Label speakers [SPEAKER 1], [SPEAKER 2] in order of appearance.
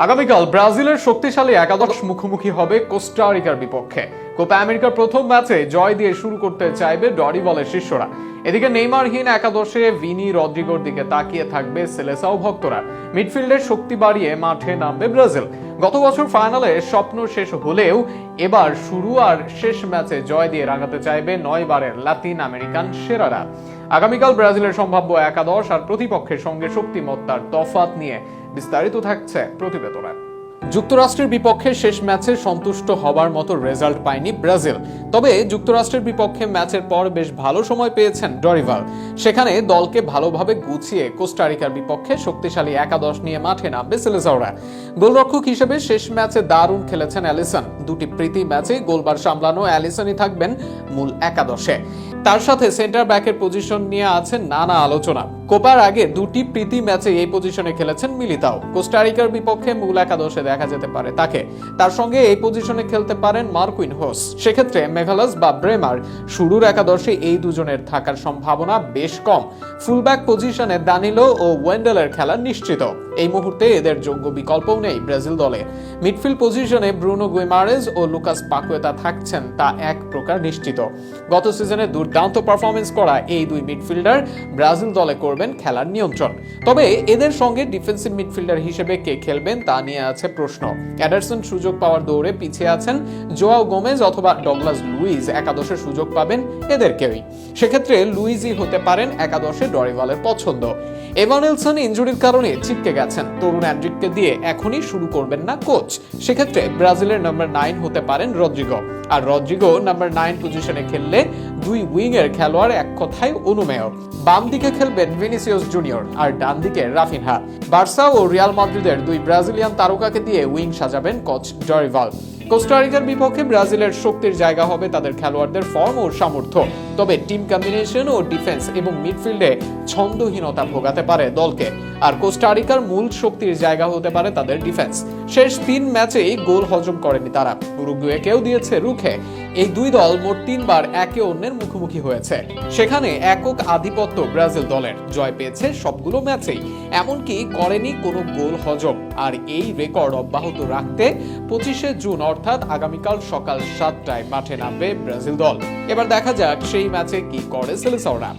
[SPEAKER 1] আগামীকাল ব্রাজিলের শক্তিশালী একাদশ মুখোমুখি হবে কোস্টারিকার বিপক্ষে। কোপা আমেরিকার প্রথম ম্যাচে জয় দিয়ে শুরু করতে চাইবে ডরিবলের শিষ্যরা। এদিকে নেইমারহীন একাদশে ভিনি রদ্রিগোর দিকে তাকিয়ে থাকবে সেলেসাও ভক্তরা। মিডফিল্ডের শক্তি বাড়িয়ে মাঠে নামবে ব্রাজিল। গত বছর ফাইনালে স্বপ্ন শেষ হলেও এবার শুরু আর শেষ ম্যাচে জয় দিয়ে রাঙাতে চাইবে 9 বারের লাতিন আমেরিকান সেরারা। আগামীকাল ব্রাজিলের সম্ভাব্য একাদশ আর প্রতিপক্ষের সঙ্গে শক্তিমত্তার তফাৎ নিয়ে বিস্তারিত থাকছে প্রতিবেদনে। যুক্তরাষ্ট্রের বিপক্ষে শেষ ম্যাচে সন্তুষ্ট হবার মতো রেজাল্ট পায়নি ব্রাজিল, তবে যুক্তরাষ্ট্রের বিপক্ষে ম্যাচের পর বেশ ভালো সময় পেয়েছেন ডরিভাল। সেখানে দলকে ভালোভাবে গুছিয়ে কোস্টারিকার বিপক্ষে শক্তিশালী একাদশ নিয়ে মাঠে নামবে সেলেসাওরা। গোলরক্ষক হিসেবে শেষ ম্যাচে দারুণ খেলেছেন অ্যালিসন। দুটি প্রীতি ম্যাচে গোলবার সামলানো অ্যালিসনই থাকবেন মূল একাদশে। তার সাথে সেন্টার ব্যাকের পজিশন নিয়ে আছে নানা আলোচনা। কোপার আগে দুটি প্রীতি ম্যাচে এই পজিশনে খেলেছেন মিলিতাও। কোস্টারিকার বিপক্ষে মূল একাদশে দেখা যেতে পারে তাকে। তার সঙ্গে এই পজিশনে খেলতে পারেন মার্কুইনহোস। সেক্ষেত্রে মেভালাস বা ব্রেমার শুরুর একাদশে এই দুজনের থাকার সম্ভাবনা বেশ কম। ফুলব্যাক পজিশনে দানিলো ও ওয়েন্ডেলের খেলা নিশ্চিত। এই মুহূর্তে এদের যোগ্য বিকল্পও নেই ব্রাজিল দলে। মিডফিল্ড পজিশনে ব্রুনো গুইমারেজ ও লুকাস পাকুয়েতা থাকছেন তা এক প্রকার নিশ্চিত। গত সিজনে দুর্দান্ত পারফরমেন্স করা এই দুই মিডফিল্ডার ব্রাজিল দলে করবেন খেলার নিয়ন্ত্রণ। তবে এদের সঙ্গে ডিফেন্সিভ মিডফিল্ডার হিসেবে কে খেলবেন তা নিয়ে আছে প্রশ্ন। এডারসন সুযোগ পাওয়ার দৌড়ে পিছিয়ে আছেন। জোয়াও গোমেজ অথবা ডগলাস লুইজ একাদশে সুযোগ পাবেন এদের কেউই। সেক্ষেত্রে লুইজই হতে পারেন একাদশে ডরিভালের পছন্দ। এভানেলসন ইনজুরির কারণে ছিটকে গেছেন। তরুণ অ্যান্ড্রিককে দিয়ে এখনই শুরু করবেন না কোচ। সেক্ষেত্রে ব্রাজিলের নাম্বার 9 হতে পারেন রদ্রিগো। আর রদ্রিগো নাম্বার 9 পজিশনে খেললে দুই উইংয়ের খেলোয়াড় এক কথায় অনুমেয়। বাম দিকে খেলবেন ভিনিসিয়াস জুনিয়র আর ডান দিকে রাফিনহা। বার্সা ও রিয়াল মাদ্রিদের দুই ব্রাজিলিয়ান তারকাকে দিয়ে উইং সাজাবেন কোচ ডরিভাল। কোস্টারিকার বিপক্ষে ব্রাজিলের শক্তির জায়গা হবে তাদের খেলোয়াড়দের ফর্ম ও সামর্থ্য। তবে টিম কম্বিনেশন ও ডিফেন্স এবং মিডফিল্ডে ছন্দহীনতা ভোগাতে পারে দলকে। আর কোস্টারিকার মূল শক্তির জায়গা হতে পারে তাদের ডিফেন্স। শেষ 3 ম্যাচেই গোল হজম করেনি তারা। উরুগুয়েকেও দিয়েছে রুখে। এই দুই দল মোট 3 বার একে অন্যের মুখোমুখি হয়েছে। সেখানে একক আধিপত্য ব্রাজিল দলের। জয় পেয়েছে সবগুলো ম্যাচেই, এমনকি করেনি কোনো গোল হজম। আর এই রেকর্ড অব্যাহত রাখতে 25শে জুন অর্থাৎ আগামীকাল সকাল 7টায় মাঠে নামবে ব্রাজিল দল। এবার দেখা যাক সেই ম্যাচে কি করে সেলেসাওরা।